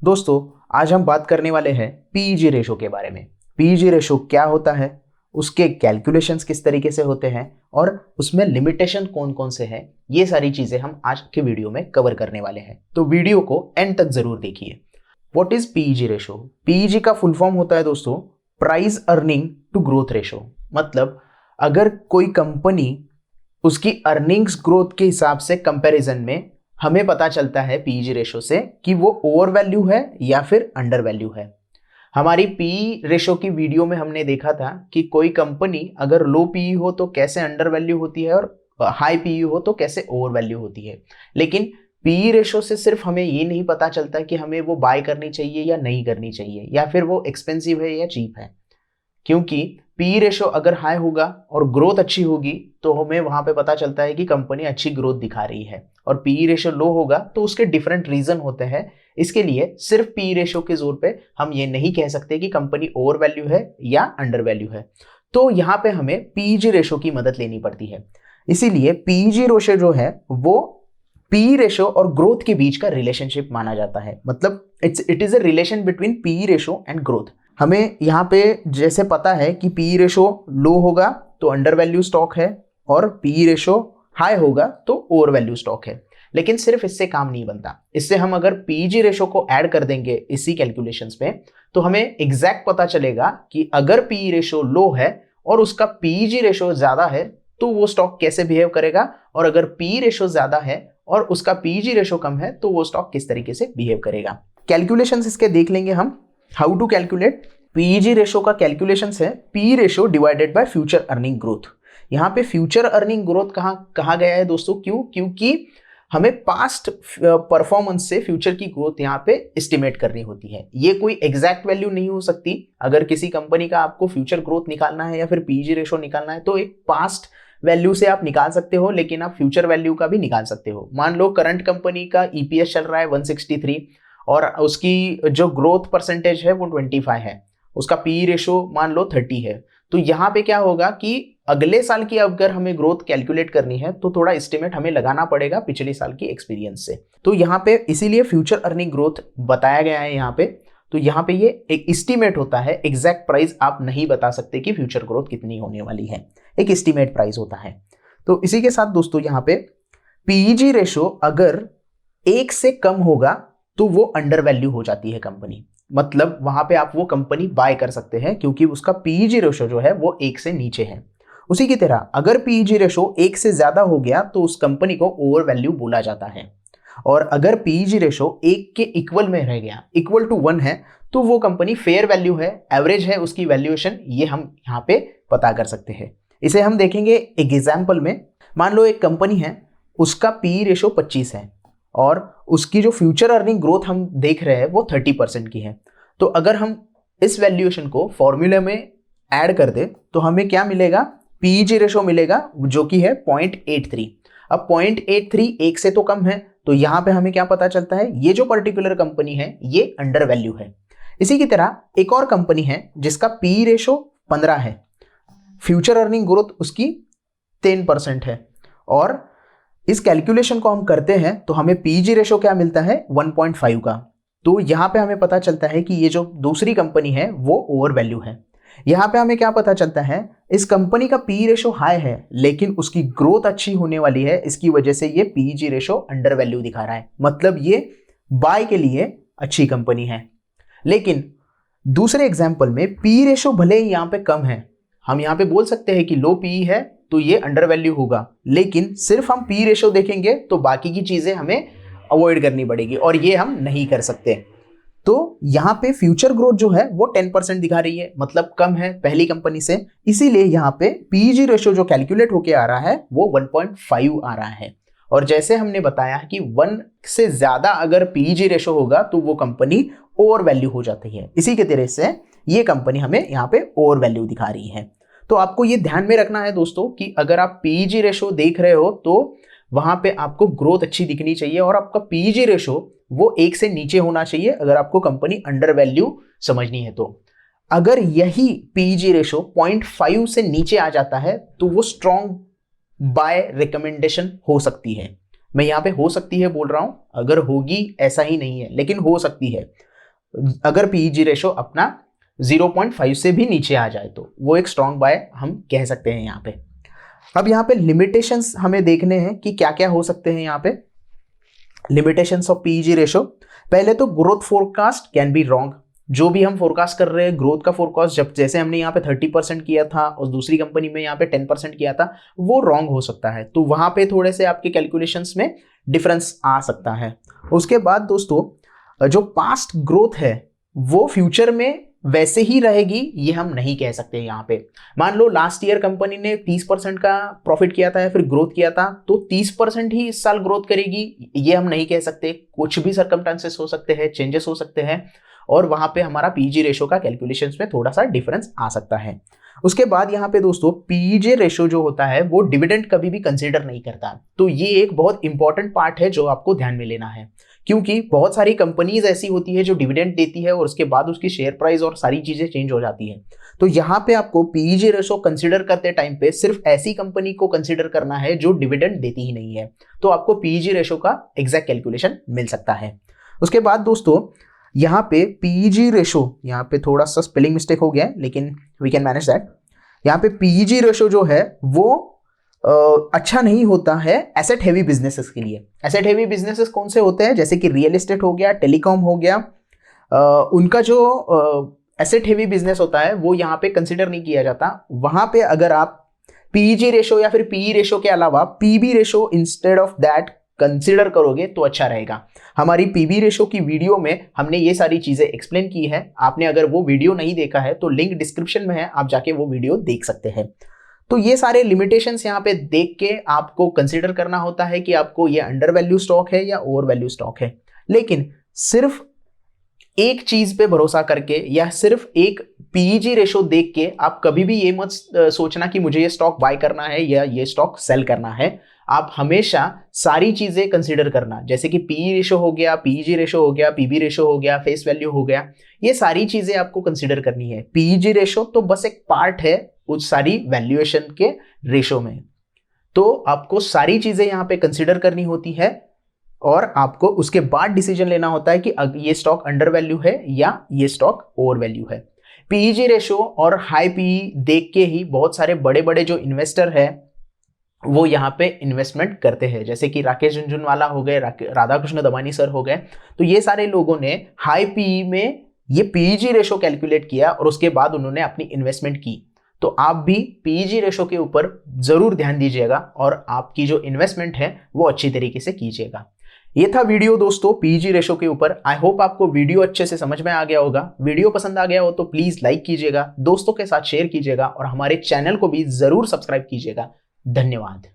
दोस्तों, आज हम बात करने वाले हैं पीईजी रेशो के बारे में। पीईजी रेशो क्या होता है, उसके कैलकुलेशंस किस तरीके से होते हैं और उसमें लिमिटेशन कौन कौन से हैं, ये सारी चीजें हम आज के वीडियो में कवर करने वाले हैं। तो वीडियो को एंड तक जरूर देखिए। What is PEG ratio? PEG का फुल फॉर्म होता है दोस्तों price earning to growth ratio. मतलब अगर कोई कंपनी उसकी अर्निंग्स ग्रोथ के हिसाब से कंपैरिजन में हमें पता चलता है पीईजी रेशो से कि वो ओवर वैल्यू है या फिर अंडर वैल्यू है। हमारी पी रेशो की वीडियो में हमने देखा था कि कोई कंपनी अगर लो पीई हो तो कैसे अंडर वैल्यू होती है और हाई पीई हो तो कैसे ओवर वैल्यू होती है। लेकिन पीई रेशो से सिर्फ हमें ये नहीं पता चलता कि हमें वो बाय करनी चाहिए या नहीं करनी चाहिए, या फिर वो एक्सपेंसिव है या चीप है। क्योंकि पी रेशो अगर हाई होगा और ग्रोथ अच्छी होगी तो हमें वहां पे पता चलता है कि कंपनी अच्छी ग्रोथ दिखा रही है, और पी रेशो लो होगा तो उसके डिफरेंट रीजन होते हैं। इसके लिए सिर्फ पी रेशो के जोर पे हम ये नहीं कह सकते कि कंपनी ओवर वैल्यू है या अंडर वैल्यू है। तो यहाँ पे हमें पीजी रेशो की मदद लेनी पड़ती है। इसीलिए पीजी रेशो जो है वो पी रेशो और ग्रोथ के बीच का रिलेशनशिप माना जाता है। मतलब it is a relation between P ratio and growth. हमें यहाँ पे जैसे पता है कि पी रेशो लो होगा तो अंडर वैल्यू स्टॉक है, और पी रेशो हाई होगा तो ओवर वैल्यू स्टॉक है। लेकिन सिर्फ इससे काम नहीं बनता। इससे हम अगर पीजी रेशो को ऐड कर देंगे इसी कैलकुलेशंस में तो हमें एग्जैक्ट पता चलेगा कि अगर पी रेशो लो है और उसका पीजी रेशो ज्यादा है तो वो स्टॉक कैसे बिहेव करेगा, और अगर पी रेशो ज्यादा है और उसका पीजी रेशो कम है तो वो स्टॉक किस तरीके से बिहेव करेगा। कैलकुलेशंस इसके देख लेंगे हम। How to calculate PEG ratio का कैलकुलेशंस है P ratio divided by future earning growth. यहाँ पे फ्यूचर अर्निंग ग्रोथ कहा गया है दोस्तों? क्योंकि हमें पास्ट परफॉर्मेंस से फ्यूचर की ग्रोथ यहाँ पे एस्टिमेट करनी होती है। ये कोई एग्जैक्ट वैल्यू नहीं हो सकती। अगर किसी कंपनी का आपको फ्यूचर ग्रोथ निकालना है या फिर पीईजी रेशो निकालना है तो एक पास्ट वैल्यू से आप निकाल सकते हो, लेकिन आप फ्यूचर वैल्यू का भी निकाल सकते हो। मान लो करंट कंपनी का ईपीएस चल रहा है 163 और उसकी जो ग्रोथ परसेंटेज है वो 25 है, उसका पी रेशो मान लो 30 है। तो यहाँ पे क्या होगा कि अगले साल की अगर हमें ग्रोथ कैलकुलेट करनी है तो थोड़ा एस्टिमेट हमें लगाना पड़ेगा पिछले साल की एक्सपीरियंस से। तो यहाँ पे इसीलिए फ्यूचर अर्निंग ग्रोथ बताया गया है यहाँ पे। तो यहाँ पे ये एक एस्टिमेट होता है, एग्जैक्ट प्राइस आप नहीं बता सकते कि फ्यूचर ग्रोथ कितनी होने वाली है, एक एस्टिमेट प्राइस होता है। तो इसी के साथ दोस्तों यहाँ पे पीईजी रेशो अगर 1 से कम होगा तो वो अंडर वैल्यू हो जाती है कंपनी। मतलब वहां पे आप वो कंपनी बाय कर सकते हैं क्योंकि उसका पीईजी रेशो जो है वो 1 से नीचे है। उसी की तरह अगर पीईजी रेशो 1 से ज्यादा हो गया तो उस कंपनी को ओवर वैल्यू बोला जाता है, और अगर पीईजी रेशो 1 के इक्वल में रह गया, इक्वल टू 1 है, तो वो कंपनी फेयर वैल्यू है, एवरेज है उसकी वैल्यूएशन, ये हम यहाँ पे पता कर सकते हैं। इसे हम देखेंगे एक एग्जाम्पल में। मान लो एक कंपनी है, उसका पी रेशो 25 है और उसकी जो फ्यूचर अर्निंग ग्रोथ हम देख रहे हैं वो 30% की है। तो अगर हम इस वैल्यूएशन को फॉर्मूले में ऐड कर दे तो हमें क्या मिलेगा? पीईजी रेशो मिलेगा जो कि है 0.83। अब 0.83 1 से तो कम है, तो यहां पे हमें क्या पता चलता है? ये जो पर्टिकुलर कंपनी है ये अंडर वैल्यू है। इसी की तरह एक और कंपनी है जिसका पी रेशो 15 है, फ्यूचर अर्निंग ग्रोथ उसकी 10% है, और इस कैलकुलेशन को हम करते हैं तो हमें पीजी रेशो क्या मिलता है? 1.5 का। तो यहां पे हमें पता चलता है कि ये जो दूसरी कंपनी है वो ओवर वैल्यू है। यहां पे हमें क्या पता चलता है? इस कंपनी का पी रेशो हाई है लेकिन उसकी ग्रोथ अच्छी होने वाली है, इसकी वजह से ये पीजी रेशो अंडर वैल्यू दिखा रहा है। मतलब ये बाय के लिए अच्छी कंपनी है। लेकिन दूसरे एग्जाम्पल में पी रेशो भले ही यहां पे कम है, हम यहां पे बोल सकते हैं कि लो पी है तो ये अंडर वैल्यू होगा, लेकिन सिर्फ हम पी रेशो देखेंगे तो बाकी की चीजें हमें अवॉइड करनी पड़ेगी और ये हम नहीं कर सकते। तो यहाँ पे फ्यूचर ग्रोथ जो है वो 10% दिखा रही है, मतलब कम है पहली कंपनी से। इसीलिए यहाँ पे पीजी रेशो जो कैलकुलेट होके आ रहा है वो 1.5 आ रहा है। और जैसे हमने बताया कि 1 से ज्यादा अगर पीजी रेशो होगा तो वो कंपनी ओवर वैल्यू हो जाती है। इसी के तरह से ये कंपनी हमें यहाँ पे ओवर वैल्यू दिखा रही है। तो आपको ये ध्यान में रखना है दोस्तों कि अगर आप पीजी रेशो देख रहे हो तो वहां पे आपको ग्रोथ अच्छी दिखनी चाहिए और आपका पीजी रेशो वो 1 से नीचे होना चाहिए अगर आपको कंपनी अंडर वैल्यू समझनी है। तो अगर यही पीजी रेशो 0.5 से नीचे आ जाता है तो वो स्ट्रॉन्ग बाय रिकमेंडेशन हो सकती है। मैं यहाँ पे हो सकती है बोल रहा हूं, अगर होगी ऐसा ही नहीं है, लेकिन हो सकती है। अगर पीईजी रेशो अपना 0.5 से भी नीचे आ जाए तो वो एक स्ट्रॉन्ग बाय हम कह सकते हैं यहाँ पे। अब यहाँ पे लिमिटेशंस हमें देखने हैं कि क्या क्या हो सकते हैं यहाँ पे लिमिटेशंस ऑफ पीईजी रेशो। पहले तो growth forecast can be wrong. जो भी हम फोरकास्ट कर रहे हैं ग्रोथ का फोरकास्ट, जब जैसे हमने यहाँ पे 30% किया था और दूसरी कंपनी में यहाँ पे 10% किया था, वो रॉन्ग हो सकता है। तो वहां पे थोड़े से आपके कैलकुलेशंस में डिफरेंस आ सकता है। उसके बाद दोस्तों जो पास्ट ग्रोथ है वो फ्यूचर में वैसे ही रहेगी ये हम नहीं कह सकते यहाँ पे। मान लो लास्ट ईयर कंपनी ने 30% का प्रॉफिट किया था या फिर ग्रोथ किया था, तो 30% ही इस साल ग्रोथ करेगी ये हम नहीं कह सकते। कुछ भी सर्कमस्टांसेस हो सकते हैं, चेंजेस हो सकते हैं, और वहां पे हमारा पीईजी रेशो का कैलकुलेशंस में थोड़ा सा डिफरेंस आ सकता है। उसके बाद यहाँ पे दोस्तों पीईजी रेशो जो होता है वो डिविडेंड कभी भी कंसीडर नहीं करता। तो ये एक बहुत इंपॉर्टेंट पार्ट है जो आपको ध्यान में लेना है, क्योंकि बहुत सारी कंपनीज ऐसी होती है जो डिविडेंड देती है और उसके बाद उसकी शेयर प्राइस और सारी चीजें चेंज हो जाती है। तो यहाँ पे आपको पीईजी रेशो कंसीडर करते टाइम पे सिर्फ ऐसी कंपनी को कंसीडर करना है जो डिविडेंड देती ही नहीं है, तो आपको पीईजी रेशो का एग्जैक्ट कैलकुलेशन मिल सकता है। उसके बाद दोस्तों यहाँ पे पीईजी रेशो, यहाँ पे थोड़ा सा स्पेलिंग मिस्टेक हो गया है लेकिन वी कैन मैनेज दैट। यहाँ पे पीईजी रेशो जो है वो अच्छा नहीं होता है एसेट हेवी बिजनेसेस के लिए। एसेट हेवी बिजनेसेस कौन से होते हैं, जैसे कि रियल एस्टेट हो गया, टेलीकॉम हो गया, उनका जो एसेट हेवी बिजनेस होता है वो यहाँ पे कंसिडर नहीं किया जाता। वहां पे अगर आप पीईजी रेशो या फिर पीई रेशो के अलावा PB ratio instead of that consider करोगे तो अच्छा रहेगा। हमारी पीबी रेशो की वीडियो में हमने ये सारी चीजें एक्सप्लेन की है। आपने अगर वो वीडियो नहीं देखा है तो लिंक डिस्क्रिप्शन में है, आप जाके वो वीडियो देख सकते हैं। तो ये सारे लिमिटेशंस यहाँ पे देख के आपको कंसीडर करना होता है कि आपको ये अंडर वैल्यू स्टॉक है या ओवर वैल्यू स्टॉक है। लेकिन सिर्फ एक चीज पे भरोसा करके या सिर्फ एक पीईजी रेशो देख के आप कभी भी ये मत सोचना कि मुझे ये स्टॉक बाय करना है या ये स्टॉक सेल करना है। आप हमेशा सारी चीजें कंसीडर करना, जैसे कि पीई रेशो हो गया, पीईजी रेशो हो गया, पीबी रेशो हो गया, फेस वैल्यू हो गया, ये सारी चीजें आपको कंसीडर करनी है। पीईजी रेशो तो बस एक पार्ट है उस सारी वैल्यूएशन के रेशो में। तो आपको सारी चीजें यहाँ पे कंसीडर करनी होती है और आपको उसके बाद डिसीजन लेना होता है कि ये स्टॉक अंडर वैल्यू है या ये स्टॉक ओवर वैल्यू है। पीईजी रेशो और हाई पीई देख के ही बहुत सारे बड़े बड़े जो इन्वेस्टर है वो यहाँ पे इन्वेस्टमेंट करते हैं, जैसे कि राकेश झुनझुनवाला हो गए, राधाकृष्ण दमानी सर हो गए। तो ये सारे लोगों ने हाई पीई में ये पीईजी रेशो कैलकुलेट किया और उसके बाद उन्होंने अपनी इन्वेस्टमेंट की। तो आप भी पीईजी रेशो के ऊपर जरूर ध्यान दीजिएगा और आपकी जो इन्वेस्टमेंट है वो अच्छी तरीके से कीजिएगा। ये था वीडियो दोस्तों पीईजी रेशो के ऊपर। आई होप आपको वीडियो अच्छे से समझ में आ गया होगा। वीडियो पसंद आ गया हो तो प्लीज लाइक कीजिएगा, दोस्तों के साथ शेयर कीजिएगा और हमारे चैनल को भी जरूर सब्सक्राइब कीजिएगा। धन्यवाद।